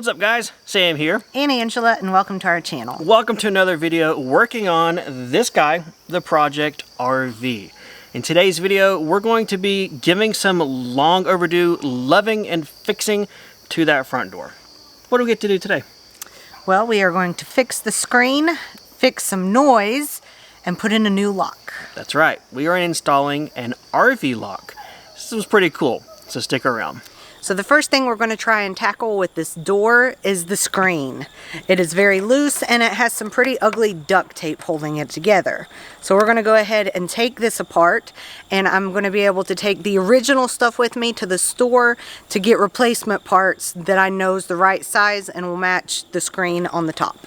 What's up guys? Sam here. And Angela, and welcome to our channel. Welcome to another video working on this guy, the Project RV. In today's video, we're going to be giving some long overdue loving and fixing to that front door. What do we get to do today? Well, we are going to fix the screen, fix some noise, and put in a new lock. That's right. We are installing an RV lock. This was pretty cool, so stick around. So the first thing we're going to try and tackle with this door is the screen. It is very loose and it has some pretty ugly duct tape holding it together. So we're going to go ahead and take this apart, and I'm going to be able to take the original stuff with me to the store to get replacement parts that I know is the right size and will match the screen on the top.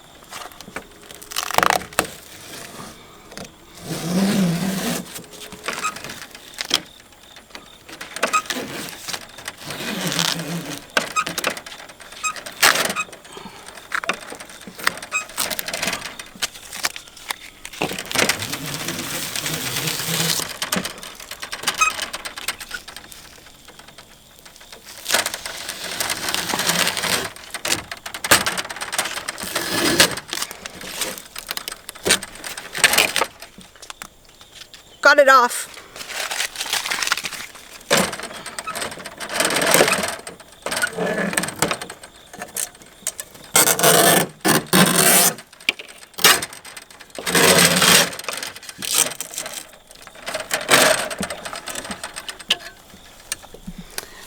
Got it off.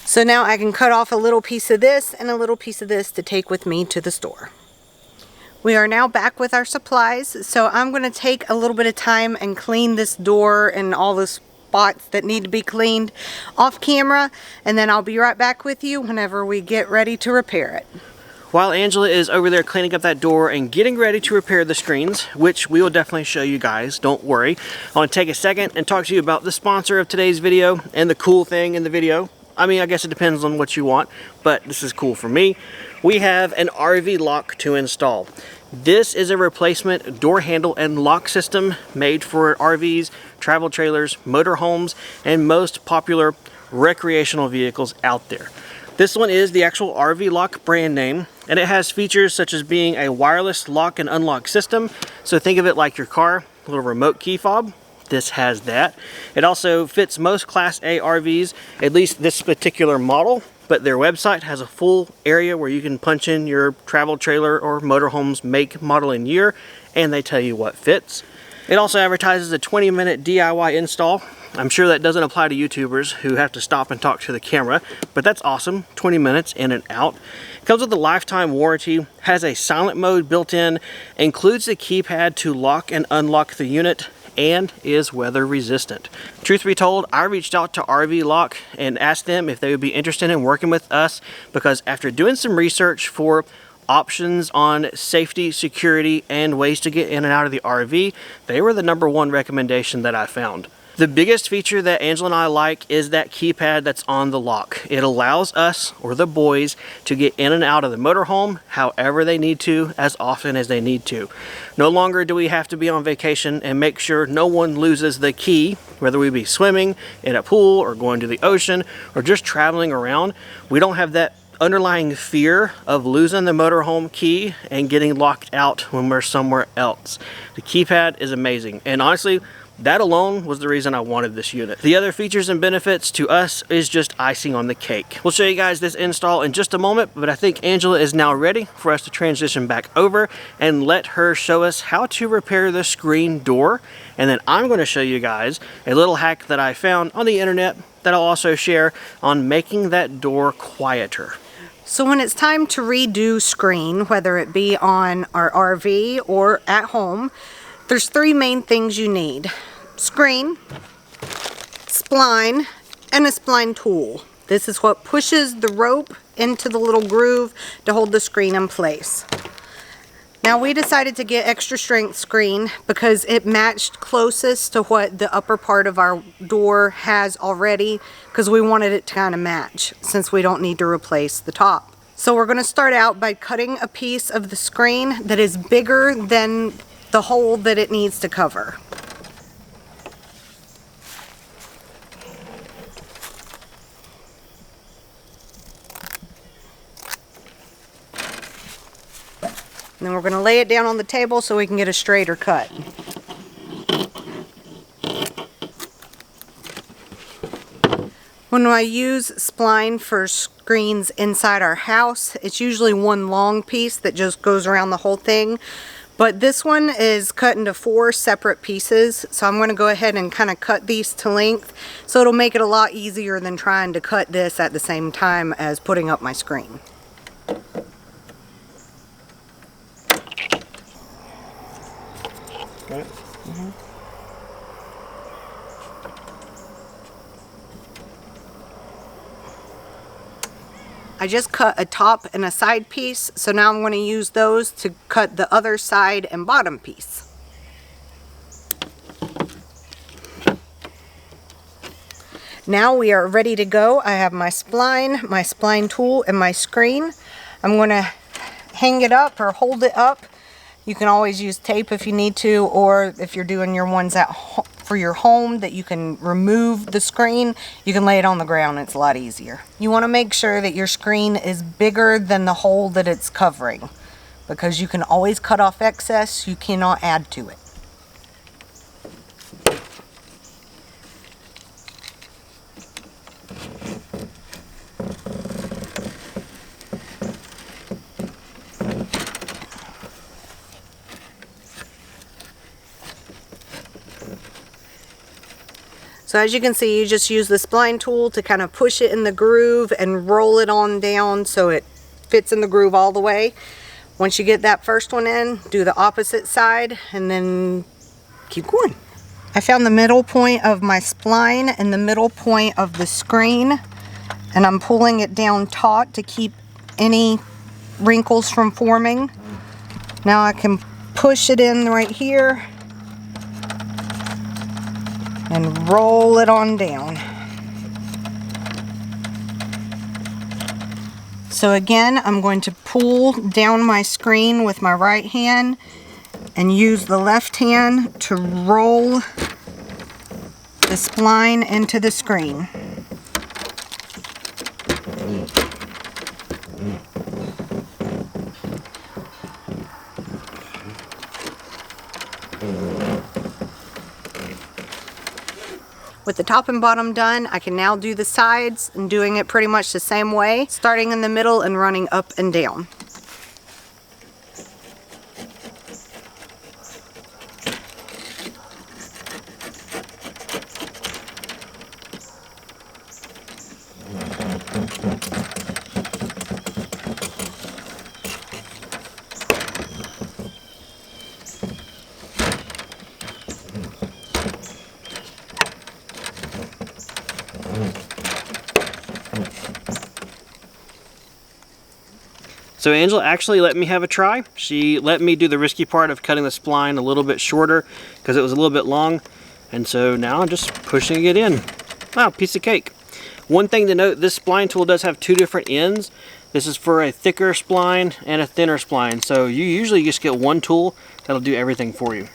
So now I can cut off a little piece of this and a little piece of this to take with me to the store. We are now back with our supplies, so I'm going to take a little bit of time and clean this door and all the spots that need to be cleaned off camera, and then I'll be right back with you whenever we get ready to repair it. While Angela is over there cleaning up that door and getting ready to repair the screens, which we will definitely show you guys, don't worry, I want to take a second and talk to you about the sponsor of today's video and the cool thing in the video. I mean, I guess it depends on what you want, but this is cool for me. We have an RV lock to install. This is a replacement door handle and lock system made for RVs, travel trailers, motorhomes, and most popular recreational vehicles out there. This one is the actual RV lock brand name, and it has features such as being a wireless lock and unlock system. So think of it like your car, a little remote key fob. This has that. It also fits most Class A RVs, at least this particular model, but their website has a full area where you can punch in your travel trailer or motorhome's make, model, and year, and they tell you what fits. It also advertises a 20-minute DIY install. I'm sure that doesn't apply to YouTubers who have to stop and talk to the camera, but that's awesome. 20 minutes in and out. It comes with a lifetime warranty, has a silent mode built in, includes the keypad to lock and unlock the unit, and is weather resistant. Truth be told, I reached out to RV Lock and asked them if they would be interested in working with us, because after doing some research for options on safety, security, and ways to get in and out of the RV, they were the #1 recommendation that I found. The biggest feature that Angela and I like is that keypad that's on the lock. It allows us, or the boys, to get in and out of the motorhome however they need to, as often as they need to. No longer do we have to be on vacation and make sure no one loses the key, whether we be swimming, in a pool, or going to the ocean, or just traveling around. We don't have that underlying fear of losing the motorhome key and getting locked out when we're somewhere else. The keypad is amazing, and honestly, that alone was the reason I wanted this unit. The other features and benefits to us is just icing on the cake. We'll show you guys this install in just a moment, but I think Angela is now ready for us to transition back over and let her show us how to repair the screen door. And then I'm going to show you guys a little hack that I found on the internet that I'll also share on making that door quieter. So when it's time to redo screen, whether it be on our RV or at home, there's 3 main things you need: screen, spline, and a spline tool. This is what pushes the rope into the little groove to hold the screen in place. Now we decided to get extra strength screen because it matched closest to what the upper part of our door has already, because we wanted it to kind of match since we don't need to replace the top. So we're going to start out by cutting a piece of the screen that is bigger than the hole that it needs to cover. And then we're going to lay it down on the table so we can get a straighter cut. When I use spline for screens inside our house, it's usually one long piece that just goes around the whole thing. But this one is cut into 4 separate pieces, so I'm going to go ahead and kind of cut these to length, so it'll make it a lot easier than trying to cut this at the same time as putting up my screen. Right. I just cut a top and a side piece, so now I'm going to use those to cut the other side and bottom piece. Now we are ready to go. I have my spline tool, and my screen. I'm going to hang it up or hold it up. You can always use tape if you need to, or if you're doing your ones for your home that you can remove the screen, you can lay it on the ground. It's a lot easier. You want to make sure that your screen is bigger than the hole that it's covering, because you can always cut off excess. You cannot add to it. So as you can see, you just use the spline tool to kind of push it in the groove and roll it on down so it fits in the groove all the way. Once you get that first one in, do the opposite side and then keep going. I found the middle point of my spline and the middle point of the screen, and I'm pulling it down taut to keep any wrinkles from forming. Now I can push it in right here and roll it on down. So again, I'm going to pull down my screen with my right hand and use the left hand to roll the spline into the screen. With the top and bottom done, I can now do the sides, and doing it pretty much the same way, starting in the middle and running up and down. So Angela actually let me have a try. She let me do the risky part of cutting the spline a little bit shorter because it was a little bit long. And so now I'm just pushing it in. Wow, piece of cake. One thing to note, this spline tool does have 2 different ends. This is for a thicker spline and a thinner spline. So you usually just get one tool that'll do everything for you.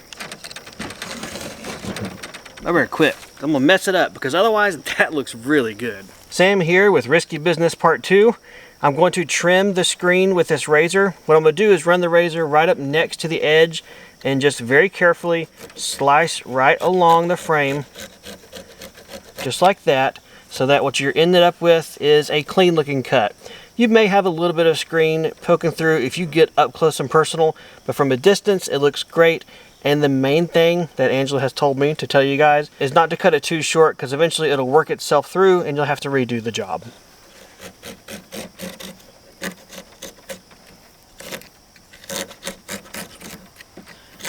I better quit. I'm gonna mess it up because otherwise that looks really good. Sam here with Risky Business Part 2. I'm going to trim the screen with this razor. What I'm going to do is run the razor right up next to the edge and just very carefully slice right along the frame, just like that, so that what you're ended up with is a clean looking cut. You may have a little bit of screen poking through if you get up close and personal, but from a distance it looks great. And the main thing that Angela has told me to tell you guys is not to cut it too short, because eventually it'll work itself through and you'll have to redo the job.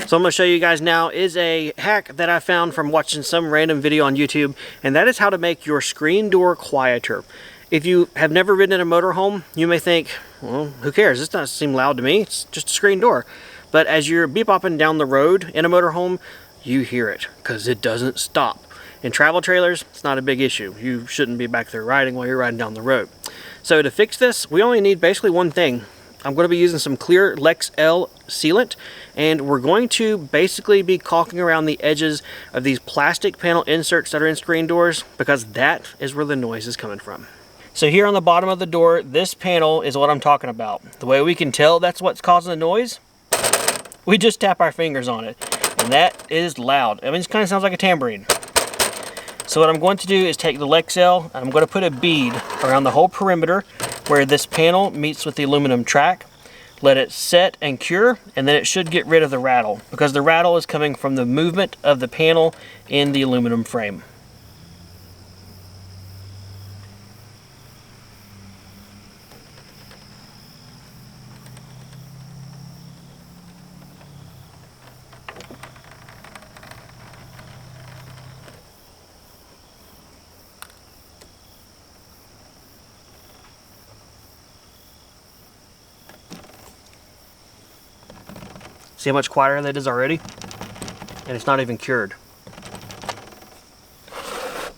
So I'm going to show you guys now is a hack that I found from watching some random video on YouTube, and that is how to make your screen door quieter. If you have never ridden in a motorhome, you may think, well, who cares? This doesn't seem loud to me. It's just a screen door. But as you're bebopping down the road in a motorhome, you hear it because it doesn't stop. In travel trailers, it's not a big issue. You shouldn't be back there riding while you're riding down the road. So to fix this, we only need basically one thing. I'm going to be using some clear Lex L sealant, and we're going to basically be caulking around the edges of these plastic panel inserts that are in screen doors, because that is where the noise is coming from. So here on the bottom of the door, this panel is what I'm talking about. The way we can tell that's what's causing the noise, we just tap our fingers on it. And that is loud. I mean, it kind of sounds like a tambourine. So what I'm going to do is take the Lexel and I'm going to put a bead around the whole perimeter where this panel meets with the aluminum track. Let it set and cure, and then it should get rid of the rattle, because the rattle is coming from the movement of the panel in the aluminum frame. See how much quieter that is already? And it's not even cured.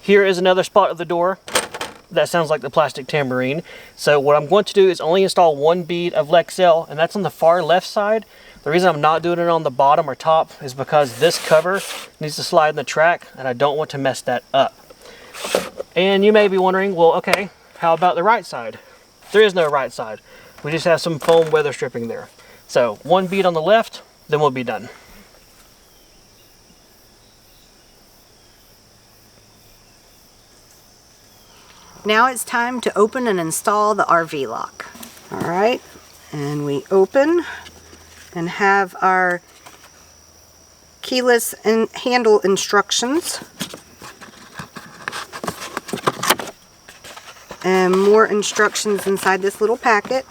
Here is another spot of the door. That sounds like the plastic tambourine. So what I'm going to do is only install one bead of Lexel, and that's on the far left side. The reason I'm not doing it on the bottom or top is because this cover needs to slide in the track, and I don't want to mess that up. And you may be wondering, well, okay, how about the right side? There is no right side. We just have some foam weather stripping there. So one bead on the left, then we'll be done. Now it's time to open and install the RV lock. All right, and we open and have our keyless and handle instructions. And more instructions inside this little packet.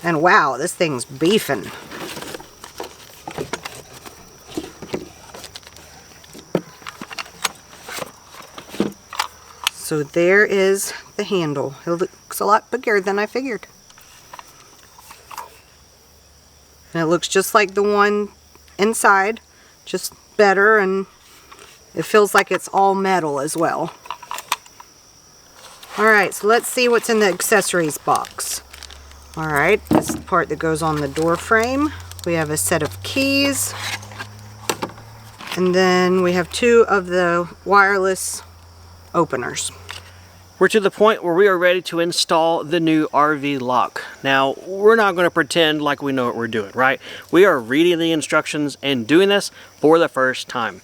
And wow, this thing's beefing. So there is the handle. It looks a lot bigger than I figured. And it looks just like the one inside, just better, and it feels like it's all metal as well. Alright, so let's see what's in the accessories box. Alright, this is the part that goes on the door frame. We have a set of keys. And then we have 2 of the wireless openers. We're to the point where we are ready to install the new RV lock. Now, we're not going to pretend like we know what we're doing, right? We are reading the instructions and doing this for the first time.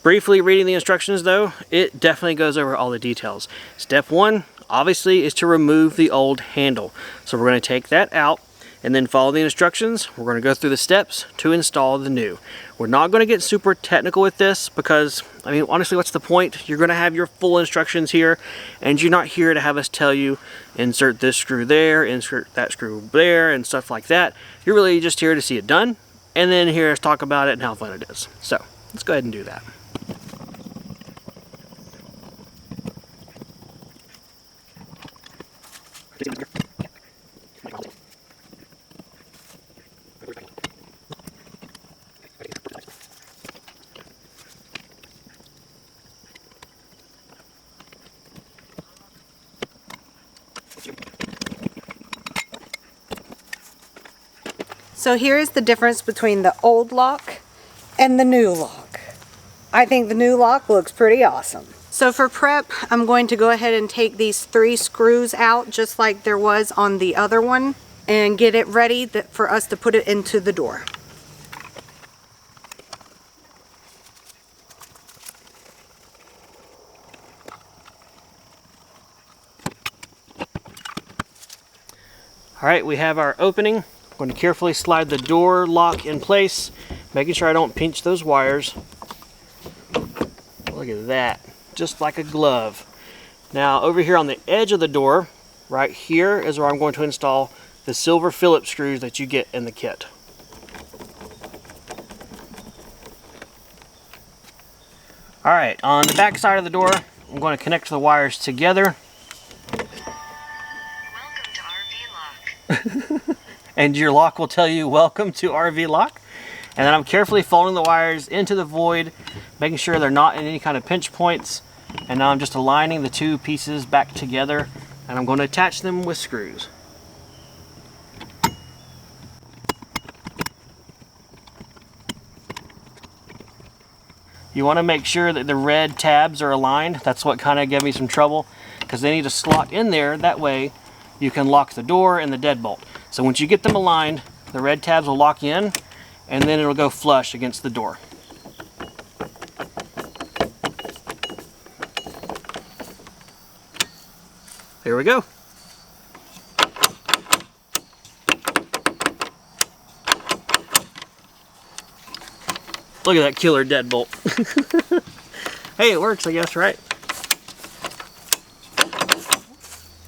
Briefly reading the instructions though, it definitely goes over all the details. Step 1, obviously, is to remove the old handle. So we're going to take that out and then follow the instructions. We're going to go through the steps to install the new. We're not going to get super technical with this because, I mean, honestly, what's the point? You're going to have your full instructions here, and you're not here to have us tell you, insert this screw there, insert that screw there, and stuff like that. You're really just here to see it done, and then hear us talk about it and how fun it is. So, let's go ahead and do that. So here is the difference between the old lock and the new lock. I think the new lock looks pretty awesome. So for prep, I'm going to go ahead and take these 3 screws out just like there was on the other one and get it ready for us to put it into the door. All right, we have our opening. I'm going to carefully slide the door lock in place, making sure I don't pinch those wires. Look at that, just like a glove. Now over here on the edge of the door, right here is where I'm going to install the silver Phillips screws that you get in the kit. All right, on the back side of the door, I'm going to connect the wires together. Welcome to RV Lock. And your lock will tell you, welcome to RV Lock. And then I'm carefully folding the wires into the void, making sure they're not in any kind of pinch points. And now I'm just aligning the 2 pieces back together, and I'm going to attach them with screws. You want to make sure that the red tabs are aligned. That's what kind of gave me some trouble, because they need to slot in there. That way you can lock the door and the deadbolt. So once you get them aligned, the red tabs will lock in, and then it'll go flush against the door. Here we go. Look at that killer deadbolt. Hey, it works, I guess, right?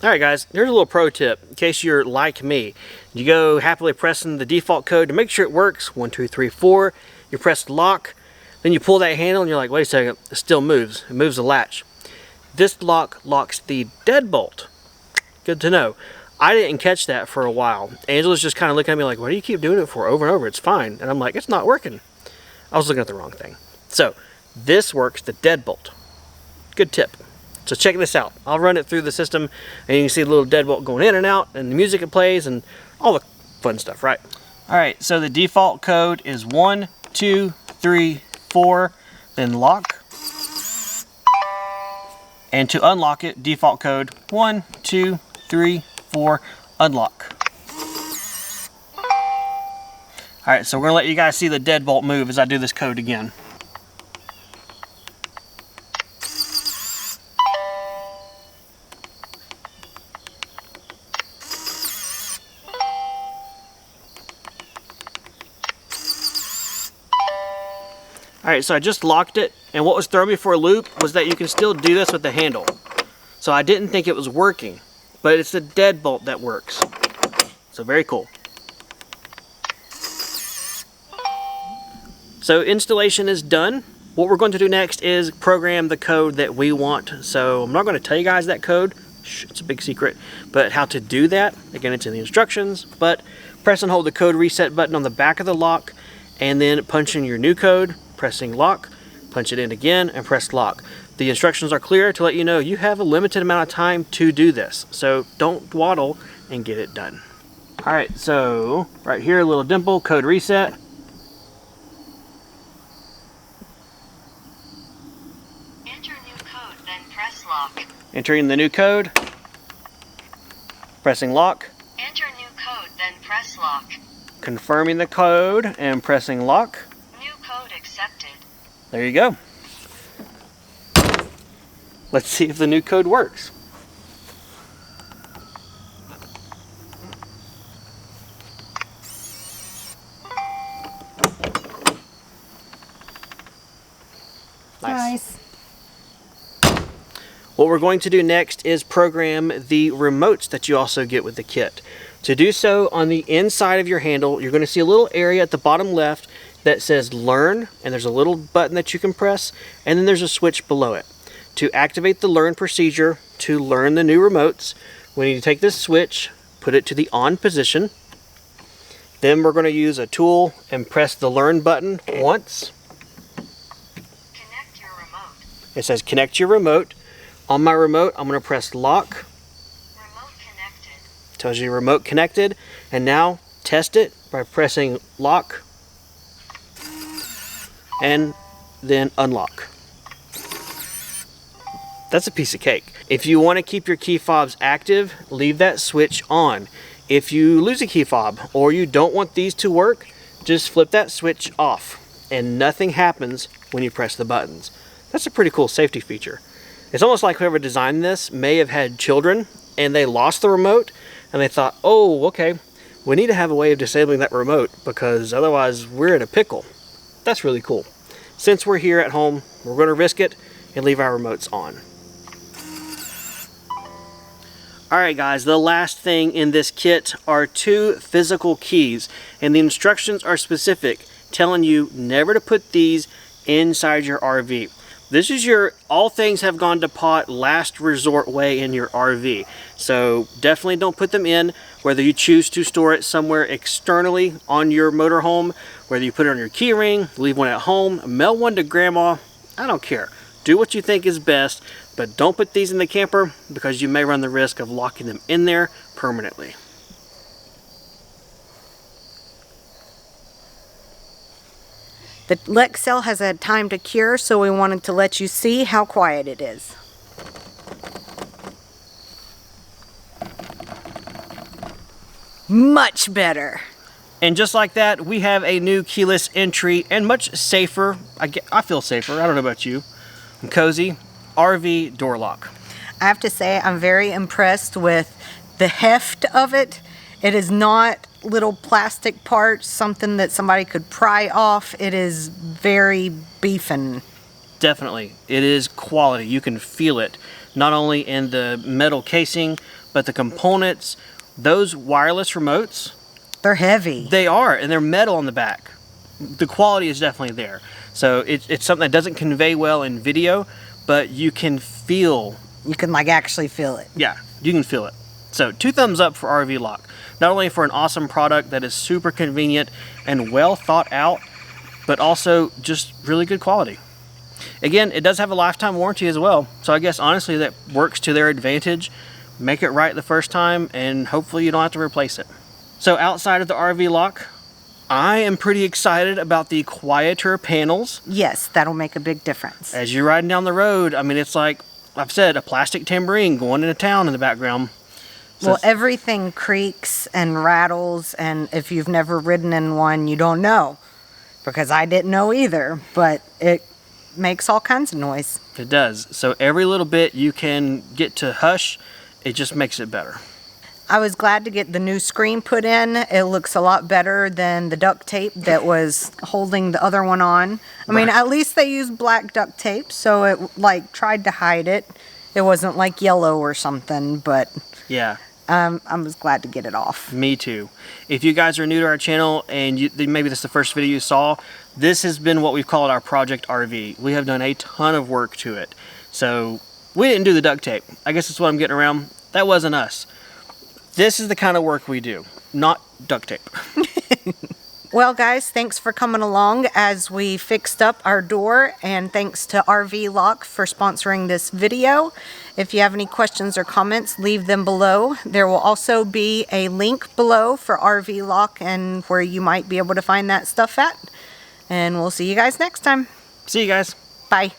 Alright guys, here's a little pro tip in case you're like me. You go happily pressing the default code to make sure it works. 1, 2, 3, 4. You press lock, then you pull that handle and you're like, wait a second, it still moves. It moves the latch. This lock locks the deadbolt. Good to know. I didn't catch that for a while. Angela's just kind of looking at me like, why do you keep doing it for over and over? It's fine. And I'm like, it's not working. I was looking at the wrong thing. So, this works the deadbolt. Good tip. So check this out. I'll run it through the system and you can see the little deadbolt going in and out and the music it plays and all the fun stuff, right? Alright, so the default code is 1, 2, 3, 4, then lock. And to unlock it, default code 1, 2, 3, 4, unlock. Alright, so we're going to let you guys see the deadbolt move as I do this code again. Alright, so I just locked it, and what was throwing me for a loop was that you can still do this with the handle. So I didn't think it was working, but it's the deadbolt that works. So very cool. So installation is done. What we're going to do next is program the code that we want. So I'm not going to tell you guys that code. Shh, it's a big secret. But how to do that, again, it's in the instructions. But press and hold the code reset button on the back of the lock, and then punch in your new code, pressing lock, punch it in again, and press lock. The instructions are clear to let you know you have a limited amount of time to do this. So don't dawdle and get it done. Alright, so right here, a little dimple, code reset. Enter new code, then press lock. Entering the new code, pressing lock, Enter new code, then press lock. confirming the code, and pressing lock. New code accepted. There you go. Let's see if the new code works. Nice. What we're going to do next is program the remotes that you also get with the kit. To do so, on the inside of your handle, you're going to see a little area at the bottom left that says Learn, and there's a little button that you can press, and then there's a switch below it. To activate the Learn procedure, to learn the new remotes, we need to take this switch, put it to the on position. Then we're going to use a tool and press the Learn button once. Connect your remote. It says Connect your remote. On my remote, I'm going to press Lock. Remote connected. Tells you remote connected, and now test it by pressing lock and then unlock. That's a piece of cake. If you want to keep your key fobs active, leave that switch on. If you lose a key fob or you don't want these to work, just flip that switch off and nothing happens when you press the buttons. That's a pretty cool safety feature. It's almost like whoever designed this may have had children and they lost the remote and they thought, oh, okay, we need to have a way of disabling that remote because otherwise we're in a pickle. That's really cool. Since we're here at home, we're going to risk it and leave our remotes on. Alright guys, the last thing in this kit are 2 physical keys, and the instructions are specific, telling you never to put these inside your RV. This is your all things have gone to pot last resort way in your RV. So definitely don't put them in, whether you choose to store it somewhere externally on your motorhome, whether you put it on your key ring, leave one at home, mail one to grandma, I don't care. Do what you think is best, but don't put these in the camper because you may run the risk of locking them in there permanently. The Lexcell has had time to cure, so we wanted to let you see how quiet it is. Much better. And just like that, we have a new keyless entry and much safer, I feel safer, I don't know about you, and cozy RV door lock. I have to say I'm very impressed with the heft of it. It is not little plastic parts, something that somebody could pry off. It is very beefing. Definitely. It is quality. You can feel it, not only in the metal casing, but the components. Those wireless remotes, they're heavy. They are, and they're metal on the back. The quality is definitely there. So it's something that doesn't convey well in video, but you can feel. You can like actually feel it. Yeah, you can feel it. So 2 thumbs up for RV Lock. Not only for an awesome product that is super convenient and well thought out, but also just really good quality. Again, it does have a lifetime warranty as well. So I guess honestly that works to their advantage. Make it right the first time and hopefully you don't have to replace it. So outside of the RV Lock, I am pretty excited about the quieter panels. Yes, that'll make a big difference. As you're riding down the road, I mean, it's like I've said, a plastic tambourine going into town in the background. So well, everything creaks and rattles, and if you've never ridden in one, you don't know. Because I didn't know either, but it makes all kinds of noise. It does. So every little bit you can get to hush, it just makes it better. I was glad to get the new screen put in. It looks a lot better than the duct tape that was holding the other one on. I mean, at least they used black duct tape, so it like tried to hide it. It wasn't like yellow or something, but yeah. I was glad to get it off. Me too. If you guys are new to our channel and maybe this is the first video you saw, this has been what we've called our Project RV. We have done a ton of work to it. So we didn't do the duct tape. I guess that's what I'm getting around. That wasn't us. This is the kind of work we do, not duct tape. Well, guys, thanks for coming along as we fixed up our door, and thanks to RV Lock for sponsoring this video. If you have any questions or comments, leave them below. There will also be a link below for RV Lock and where you might be able to find that stuff at. And we'll see you guys next time. See you guys. Bye.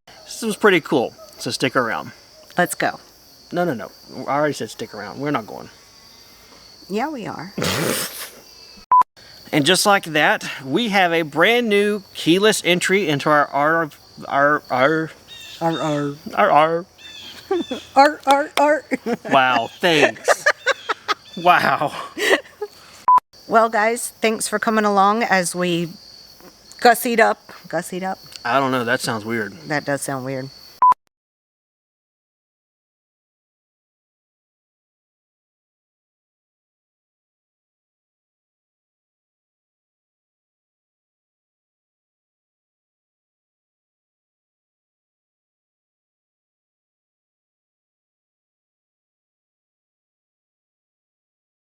This was pretty cool, so stick around. Let's go. No. I already said stick around. We're not going. Yeah, we are. And just like that, we have a brand new keyless entry into our Wow, thanks. Wow. Well, guys, thanks for coming along as we gussied up. Gussied up? I don't know, that sounds weird. That does sound weird.